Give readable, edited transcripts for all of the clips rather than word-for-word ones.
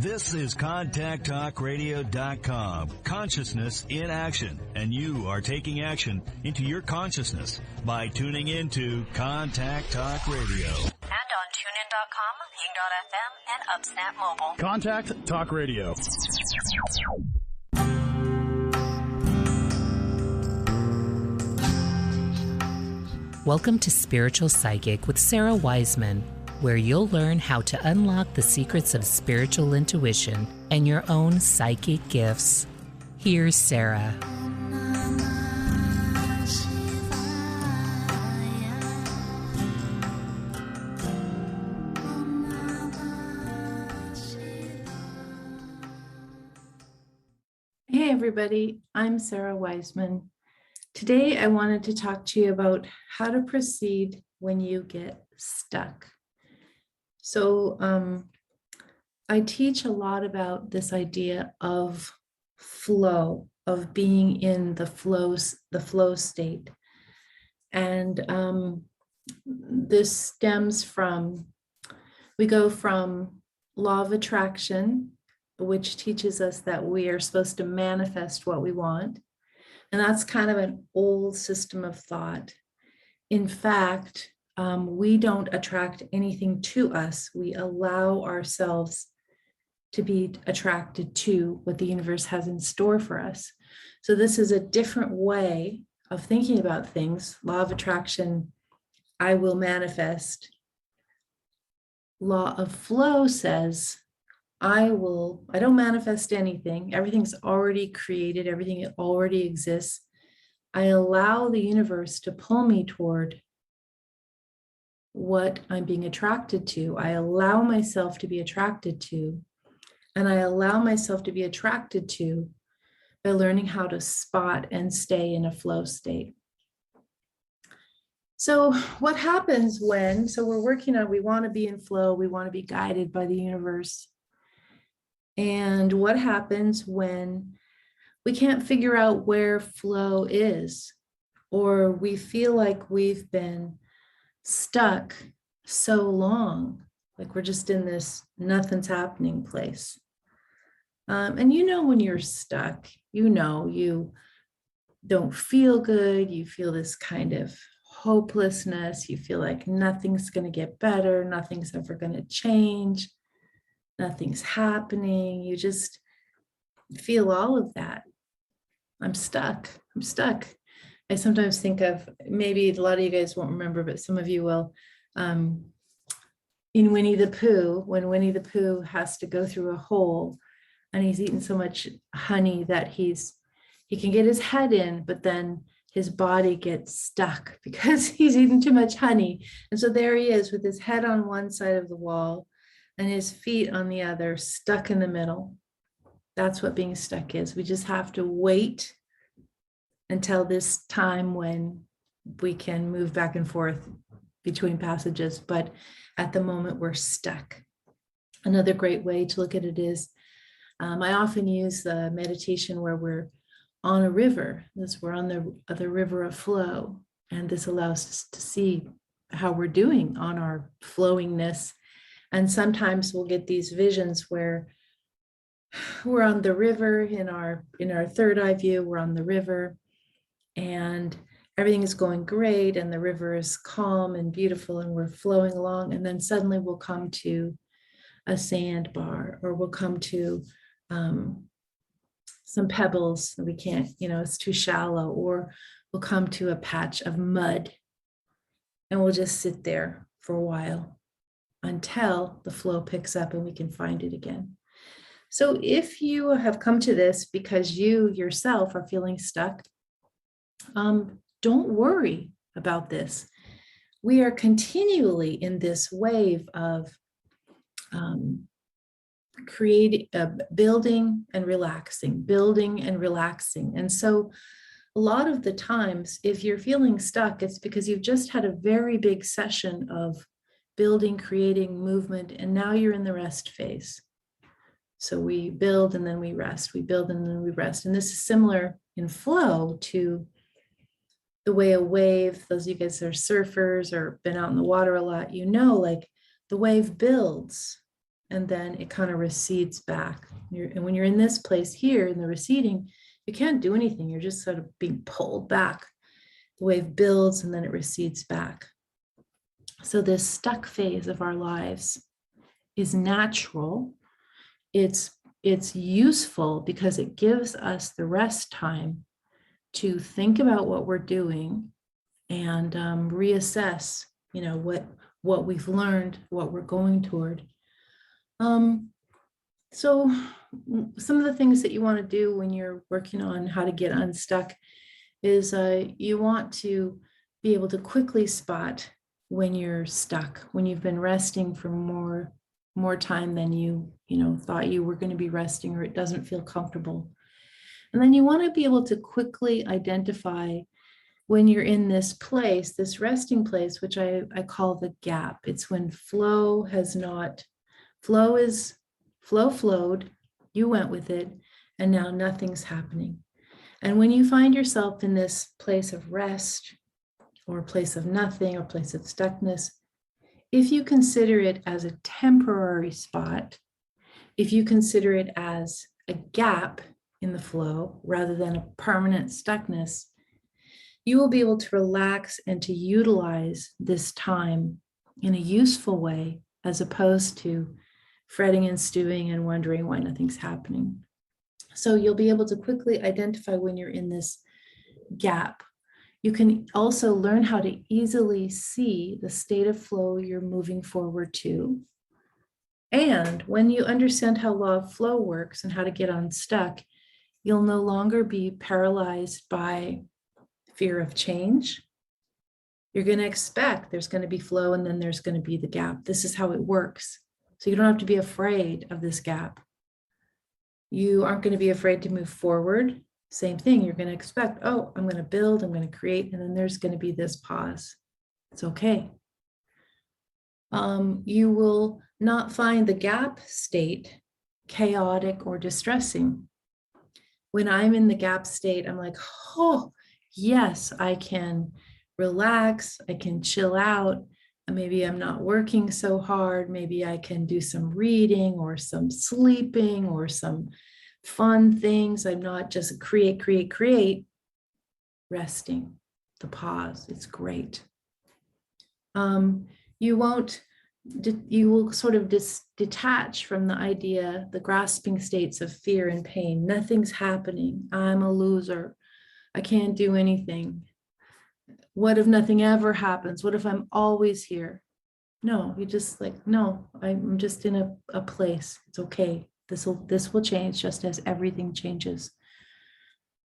This is ContactTalkRadio.com. Consciousness in action. And you are taking action into your consciousness by tuning into Contact Talk Radio. And on TuneIn.com, Ping.fm, and UpSnap Mobile. Contact Talk Radio. Welcome to Spiritual Psychic with Sarah Wiseman, where you'll learn how to unlock the secrets of spiritual intuition and your own psychic gifts. Here's Sarah. Hey everybody, I'm Sarah Wiseman. Today I wanted to talk to you about how to proceed when you get stuck. So I teach a lot about this idea of flow, of being in the flow state. And this stems from, we go from law of attraction, which teaches us that we are supposed to manifest what we want. And that's kind of an old system of thought. In fact, we don't attract anything to us. We allow ourselves to be attracted to what the universe has in store for us. So this is a different way of thinking about things. Law of attraction, I will manifest. Law of flow says, I don't manifest anything. Everything's already created. Everything already exists. I allow the universe to pull me toward what I'm being attracted to. I allow myself to be attracted to, and I allow myself to be attracted to by learning how to spot and stay in a flow state. So what happens when, so we're working on, we want to be in flow, we want to be guided by the universe. And what happens when we can't figure out where flow is, or we feel like we've been stuck so long, like we're just in this nothing's happening place. And you know when you're stuck, you know you don't feel good, you feel this kind of hopelessness, you feel like nothing's going to get better, nothing's ever going to change, nothing's happening, you just feel all of that. I'm stuck. I sometimes think of, maybe a lot of you guys won't remember, but some of you will, in Winnie the Pooh, when Winnie the Pooh has to go through a hole and he's eaten so much honey that he can get his head in, but then his body gets stuck because he's eaten too much honey. And so there he is with his head on one side of the wall and his feet on the other, stuck in the middle. That's what being stuck is. We just have to wait until this time when we can move back and forth between passages, but at the moment we're stuck. Another great way to look at it is, I often use the meditation where we're on a river. We're on the river of flow, and this allows us to see how we're doing on our flowingness. And sometimes we'll get these visions where we're on the river in our third eye view, we're on the river and everything is going great and the river is calm and beautiful and we're flowing along. And then suddenly we'll come to a sandbar, or we'll come to some pebbles. We can't, it's too shallow, or we'll come to a patch of mud and we'll just sit there for a while until the flow picks up and we can find it again. So if you have come to this because you yourself are feeling stuck, don't worry about this. We are continually in this wave of building and relaxing. And so a lot of the times, if you're feeling stuck, it's because you've just had a very big session of building, creating, movement, and now you're in the rest phase. So we build and then we rest, we build and then we rest. And this is similar in flow to the way a wave, those of you guys that are surfers or been out in the water a lot, like the wave builds and then it kind of recedes back. And when you're in this place here in the receding, you can't do anything. You're just sort of being pulled back. The wave builds and then it recedes back. So this stuck phase of our lives is natural. It's useful because it gives us the rest time to think about what we're doing and reassess, what we've learned, what we're going toward. So some of the things that you want to do when you're working on how to get unstuck is you want to be able to quickly spot when you're stuck, when you've been resting for more time than you thought you were going to be resting, or it doesn't feel comfortable. And then you want to be able to quickly identify when you're in this place, this resting place, which I call the gap. It's when flow flowed, you went with it, and now nothing's happening. And when you find yourself in this place of rest, or place of nothing, or place of stuckness, if you consider it as a temporary spot, if you consider it as a gap in the flow rather than a permanent stuckness, you will be able to relax and to utilize this time in a useful way, as opposed to fretting and stewing and wondering why nothing's happening. So you'll be able to quickly identify when you're in this gap. You can also learn how to easily see the state of flow you're moving forward to. And when you understand how law of flow works and how to get unstuck, you'll no longer be paralyzed by fear of change. You're going to expect there's going to be flow and then there's going to be the gap. This is how it works. So you don't have to be afraid of this gap. You aren't going to be afraid to move forward. Same thing. You're going to expect, oh, I'm going to build, I'm going to create, and then there's going to be this pause. It's okay. You will not find the gap state chaotic or distressing. When I'm in the gap state, I'm like, oh, yes, I can relax, I can chill out. Maybe I'm not working so hard. Maybe I can do some reading or some sleeping or some fun things. I'm not just create, resting, the pause. It's great. You will sort of detach from the idea, the grasping states of fear and pain. Nothing's happening. I'm a loser. I can't do anything. What if nothing ever happens? What if I'm always here? No, you just like, no, I'm just in a place. It's okay. This will change just as everything changes.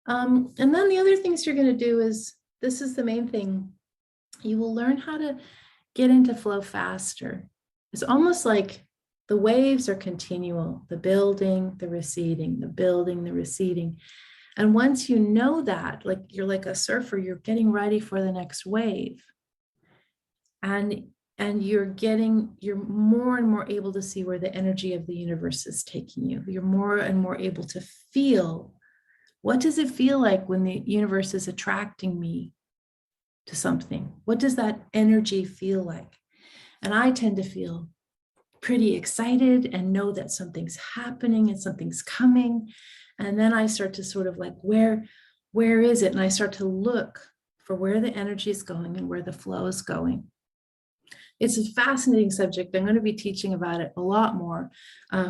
And then the other things you're going to do is, this is the main thing. You will learn how to get into flow faster. It's almost like the waves are continual, the building, the receding, the building, the receding. And once you know that, like you're like a surfer, you're getting ready for the next wave. And you're more and more able to see where the energy of the universe is taking you. You're more and more able to feel, what does it feel like when the universe is attracting me to something? What does that energy feel like? And I tend to feel pretty excited and know that something's happening and something's coming. And then I start to sort of like, where is it? And I start to look for where the energy is going and where the flow is going. It's a fascinating subject. I'm going to be teaching about it a lot more.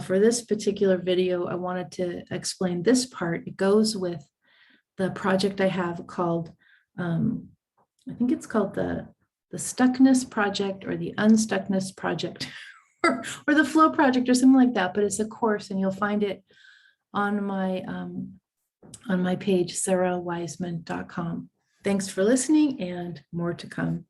For this particular video, I wanted to explain this part. It goes with the project I have called, I think it's called the STUCKNESS project or the Unstuckness project or the Flow project or something like that. But it's a course, and you'll find it on my page, sarahwiseman.com. Thanks for listening, and more to come.